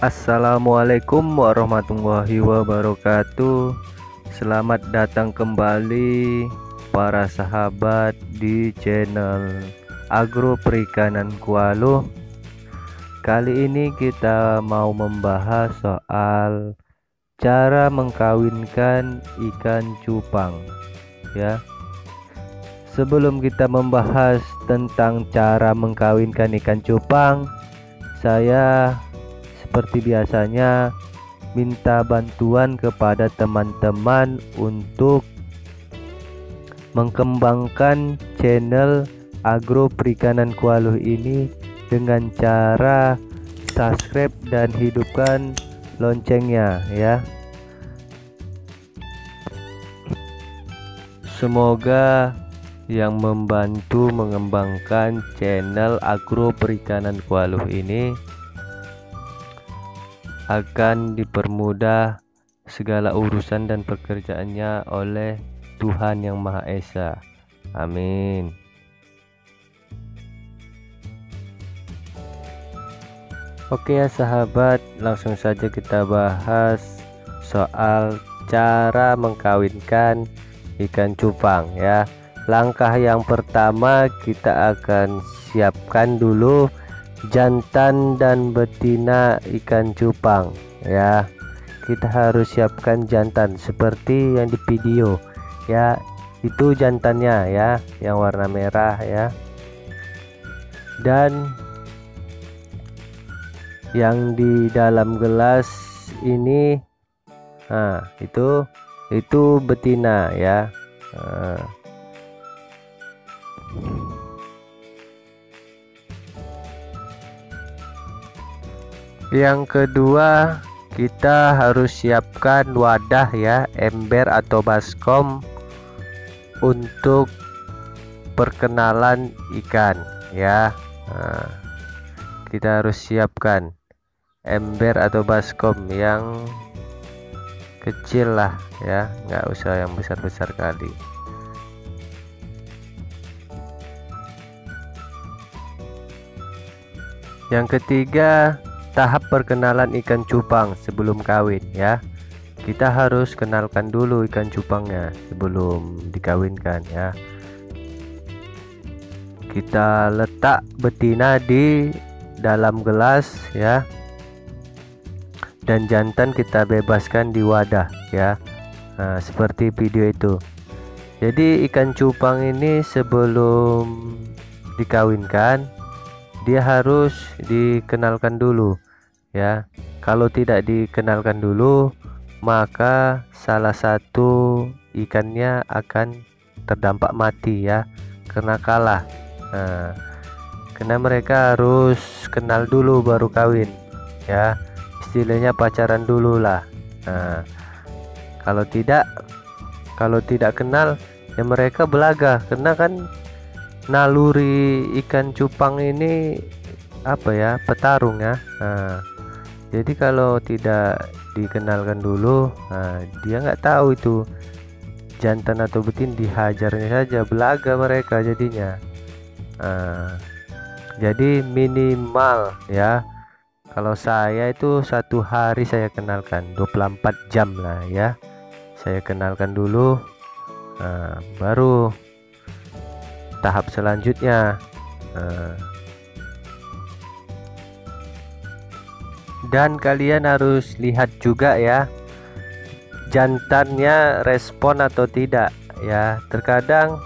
Assalamualaikum warahmatullahi wabarakatuh. Selamat datang kembali para sahabat di channel Agro Perikanan Kualo. Kali ini kita mau membahas soal cara mengkawinkan ikan cupang ya. Sebelum kita membahas tentang cara mengkawinkan ikan cupang, saya seperti biasanya minta bantuan kepada teman-teman untuk mengembangkan channel Agro Perikanan Kualo ini dengan cara subscribe dan hidupkan loncengnya ya. Semoga yang membantu mengembangkan channel Agro Perikanan Kualo ini akan dipermudah segala urusan dan pekerjaannya oleh Tuhan Yang Maha Esa. Amin. Oke ya sahabat, langsung saja kita bahas soal cara mengkawinkan ikan cupang ya. Langkah yang pertama, kita akan siapkan dulu jantan dan betina ikan cupang ya. Kita harus siapkan jantan seperti yang di video ya. Itu jantannya ya, yang warna merah ya. Dan yang di dalam gelas ini, nah itu betina ya. Yang kedua, kita harus siapkan wadah ya, ember atau baskom untuk perkenalan ikan ya. Nah, kita harus siapkan ember atau baskom yang kecil lah ya, nggak usah yang besar-besar kali. Yang ketiga, tahap perkenalan ikan cupang sebelum kawin ya. Kita harus kenalkan dulu ikan cupangnya sebelum dikawinkan ya. Kita letak betina di dalam gelas ya, dan jantan kita bebaskan di wadah ya. Nah, seperti video itu. Jadi ikan cupang ini sebelum dikawinkan, dia harus dikenalkan dulu ya. Kalau tidak dikenalkan dulu, maka salah satu ikannya akan terdampak mati ya, karena kalah. Nah, karena mereka harus kenal dulu baru kawin ya, istilahnya pacaran dulu lah. Nah, kalau tidak kenal ya mereka belaga, karena kan naluri ikan cupang ini apa ya, petarung ya. Nah, jadi kalau tidak dikenalkan dulu, nah, dia nggak tahu itu jantan atau betin, dihajarnya saja, belaga mereka jadinya. Nah, jadi minimal ya, kalau saya itu 1 hari saya kenalkan, 24 jam lah ya, saya kenalkan dulu. Nah, baru tahap selanjutnya. Dan kalian harus lihat juga ya, jantannya respon atau tidak ya. Terkadang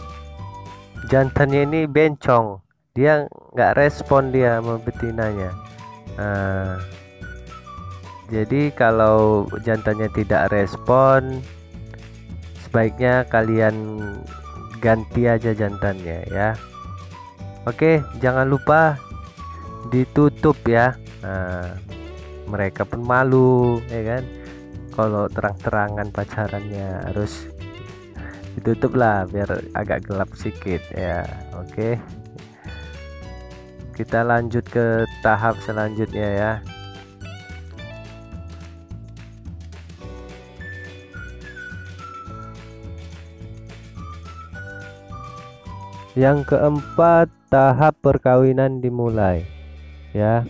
jantannya ini bencong, dia nggak respon dia sama betinanya. Jadi kalau jantannya tidak respon, sebaiknya kalian ganti aja jantannya ya. Oke, jangan lupa ditutup ya. Nah, mereka pun malu ya kan, kalau terang-terangan pacarannya, harus ditutup lah biar agak gelap sedikit ya. Oke, kita lanjut ke tahap selanjutnya ya. Yang keempat, tahap perkawinan dimulai ya.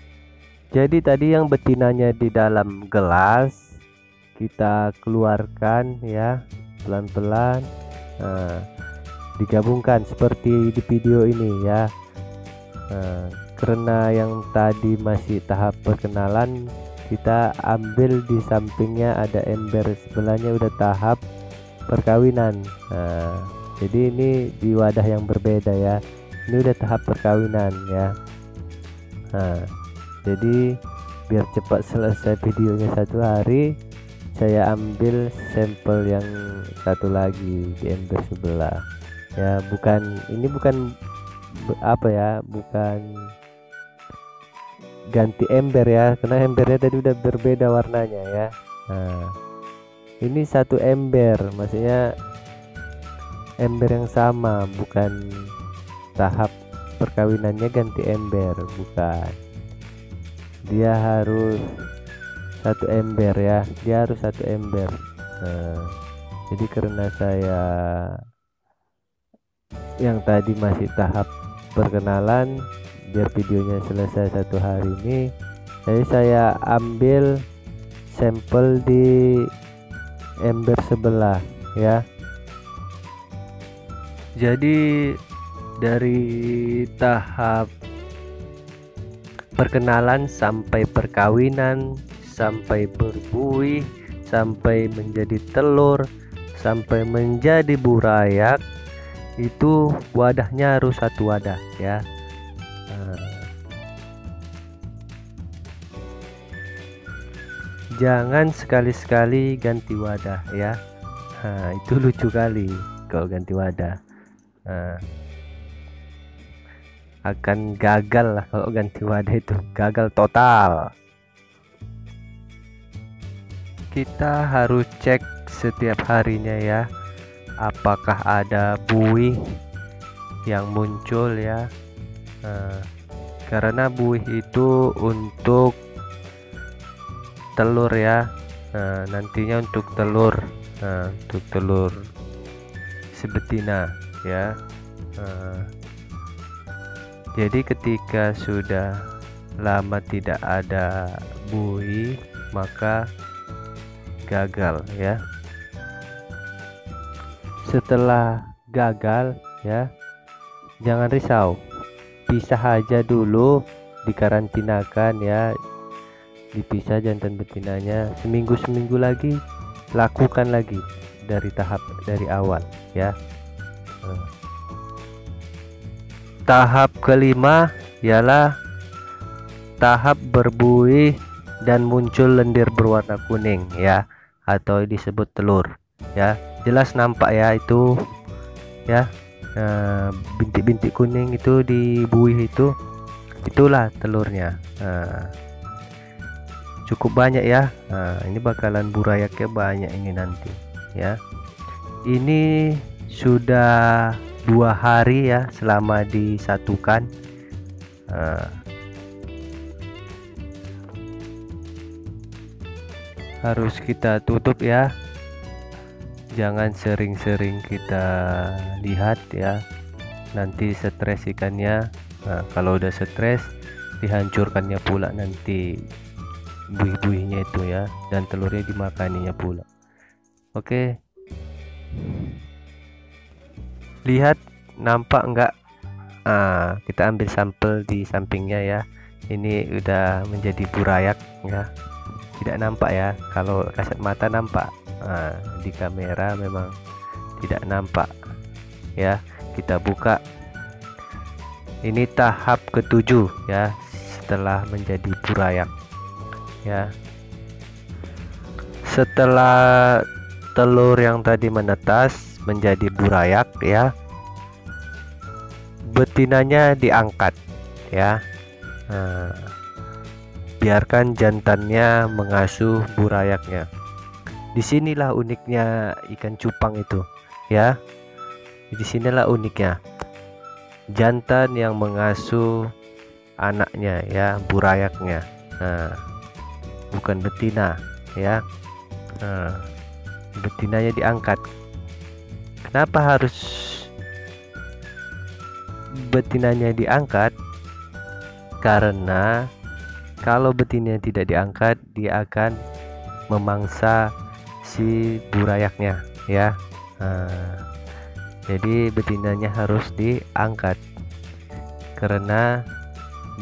Jadi tadi yang betinanya di dalam gelas kita keluarkan ya, pelan-pelan. Nah, digabungkan seperti di video ini ya. Nah, karena yang tadi masih tahap perkenalan, kita ambil di sampingnya ada ember, sebelahnya udah tahap perkawinan. Nah, jadi ini di wadah yang berbeda ya, ini udah tahap perkawinan ya. Nah, jadi biar cepat selesai videonya 1 hari, saya ambil sampel yang satu lagi di ember sebelah ya. Bukan apa ya, bukan ganti ember ya, karena embernya tadi udah berbeda warnanya ya. Nah, ini satu ember, maksudnya ember yang sama, bukan tahap perkawinannya ganti ember, bukan. Dia harus satu ember ya, dia harus satu ember. Nah, jadi karena saya yang tadi masih tahap perkenalan, biar videonya selesai 1 hari ini, jadi saya ambil sampel di ember sebelah ya. Jadi dari tahap perkenalan sampai perkawinan, sampai berbuih, sampai menjadi telur, sampai menjadi burayak, itu wadahnya harus satu wadah ya. Jangan sekali-sekali ganti wadah ya. Nah, itu lucu kali kalau ganti wadah. Nah, akan gagal lah kalau ganti wadah, itu gagal total. Kita harus cek setiap harinya ya, apakah ada buih yang muncul ya. Nah, karena buih itu untuk telur ya. Nah, nantinya untuk telur, untuk telur sebetina ya. Jadi ketika sudah lama tidak ada buih, maka gagal ya. Setelah gagal ya, jangan risau, pisah aja dulu, dikarantinakan ya, dipisah jantan betinanya seminggu lagi, lakukan lagi dari awal ya. Tahap kelima ialah tahap berbuih dan muncul lendir berwarna kuning ya, atau disebut telur ya. Jelas nampak ya itu ya, bintik-bintik kuning itu di buih itu, itulah telurnya. Cukup banyak ya. Ini bakalan burayaknya banyak ini nanti ya. Ini sudah 2 hari ya selama disatukan. Harus kita tutup ya, jangan sering-sering kita lihat ya, nanti stres ikannya. Kalau udah stres, dihancurkannya pula nanti buih-buihnya itu ya, dan telurnya dimakaninya pula. Oke, lihat nampak enggak? Kita ambil sampel di sampingnya ya, ini udah menjadi burayak ya. Tidak nampak ya, kalau kasat mata nampak, di kamera memang tidak nampak ya. Kita buka, ini tahap ke-7 ya, setelah menjadi burayak ya. Setelah telur yang tadi menetas menjadi burayak ya, betinanya diangkat ya. Biarkan jantannya mengasuh burayaknya. Disinilah uniknya ikan cupang itu ya. Disinilah uniknya, jantan yang mengasuh anaknya ya, burayaknya. Bukan betina ya. Betinanya diangkat. Kenapa harus betinanya diangkat? Karena Kalau betinanya tidak diangkat, dia akan memangsa si burayaknya ya. Jadi betinanya harus diangkat, karena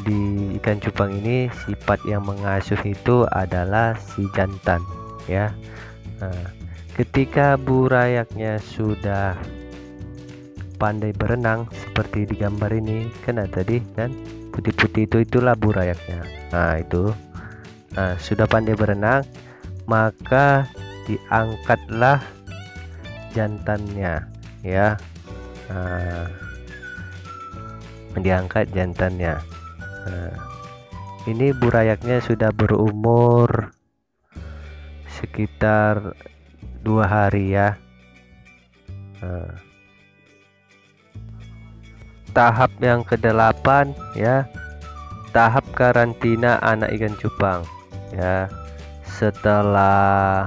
di ikan cupang ini sifat yang mengasuh itu adalah si jantan ya. Ketika burayaknya sudah pandai berenang seperti di gambar ini, kan tadi kan putih-putih itulah burayaknya. Itu sudah pandai berenang, maka diangkatlah jantannya ya. Diangkat jantannya. Ini burayaknya sudah berumur sekitar 2 hari ya. Tahap yang ke-8 ya, tahap karantina anak ikan cupang ya. Setelah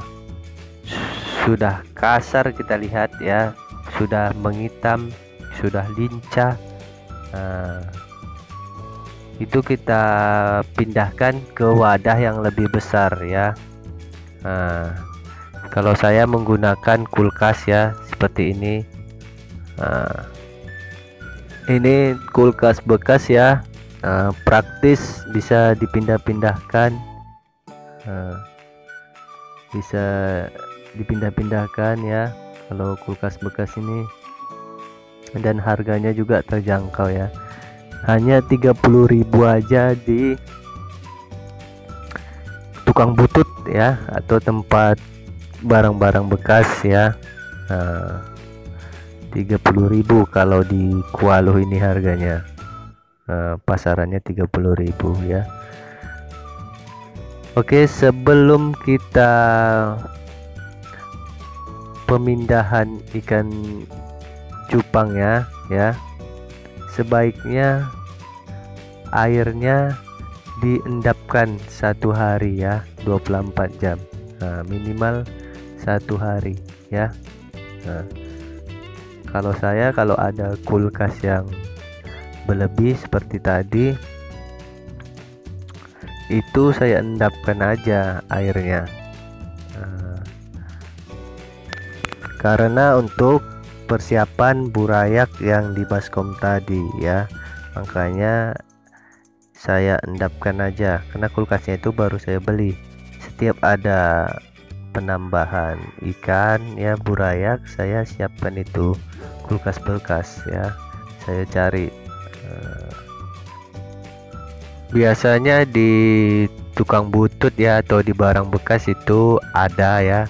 sudah kasar, kita lihat ya, sudah menghitam, sudah lincah, itu kita pindahkan ke wadah yang lebih besar ya. Kalau saya menggunakan kulkas ya, seperti ini. Ini kulkas bekas ya, praktis, bisa dipindah-pindahkan, bisa dipindah-pindahkan ya kalau kulkas bekas ini, dan harganya juga terjangkau ya, hanya 30.000 aja di tukang butut ya, atau tempat barang-barang bekas ya. 30.000 kalau di Kualoh ini harganya, pasarannya 30.000 ya. Oke, sebelum kita pemindahan ikan cupang ya, sebaiknya airnya diendapkan 1 hari ya, 24 jam, minimal 1 hari ya. Kalau ada kulkas yang berlebih seperti tadi, itu saya endapkan aja airnya, karena untuk persiapan burayak yang di baskom tadi ya, makanya saya endapkan aja, karena kulkasnya itu baru saya beli. Setiap ada penambahan ikan ya, burayak, saya siapkan itu kulkas bekas ya, saya cari. Biasanya di tukang butut ya, atau di barang bekas itu ada ya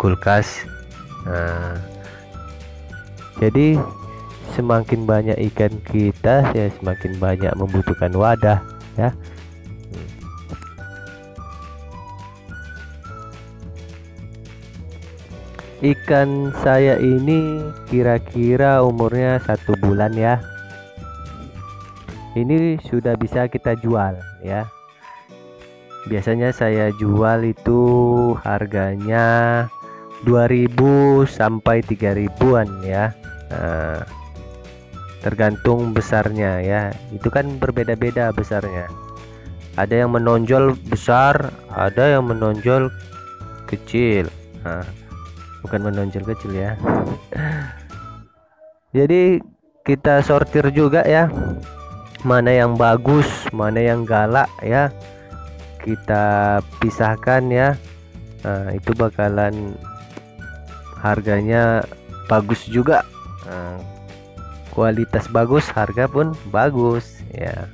kulkas. Jadi semakin banyak ikan kita ya, semakin banyak membutuhkan wadah ya. Ikan saya ini kira-kira umurnya 1 bulan ya. Ini sudah bisa kita jual ya. Biasanya saya jual itu harganya 2.000 sampai 3.000-an ya. Tergantung besarnya ya. Itu kan berbeda-beda besarnya. Ada yang menonjol besar, ada yang menonjol kecil. Bukan menonjol kecil ya. Jadi kita sortir juga ya, mana yang bagus, mana yang galak ya, kita pisahkan ya. Itu bakalan harganya bagus juga, kualitas bagus, harga pun bagus ya.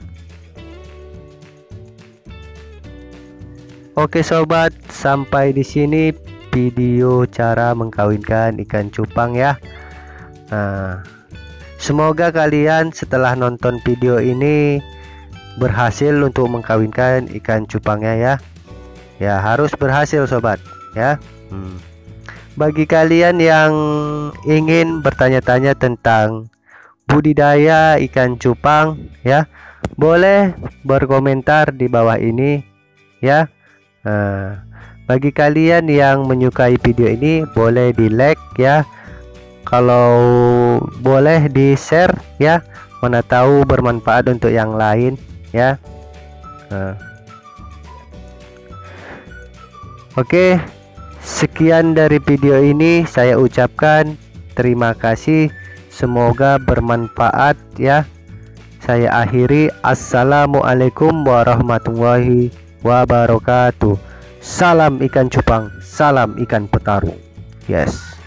Oke sobat, sampai di sini video cara mengkawinkan ikan cupang ya. Semoga kalian setelah nonton video ini berhasil untuk mengkawinkan ikan cupangnya ya. Ya, harus berhasil sobat ya. Bagi kalian yang ingin bertanya-tanya tentang budidaya ikan cupang ya, boleh berkomentar di bawah ini ya. Bagi kalian yang menyukai video ini, boleh di like ya, kalau boleh di share ya, mana tahu bermanfaat untuk yang lain ya. Oke, sekian dari video ini, saya ucapkan terima kasih, semoga bermanfaat ya. Saya akhiri, assalamualaikum warahmatullahi wabarakatuh. Salam ikan cupang, salam ikan petarung. Yes.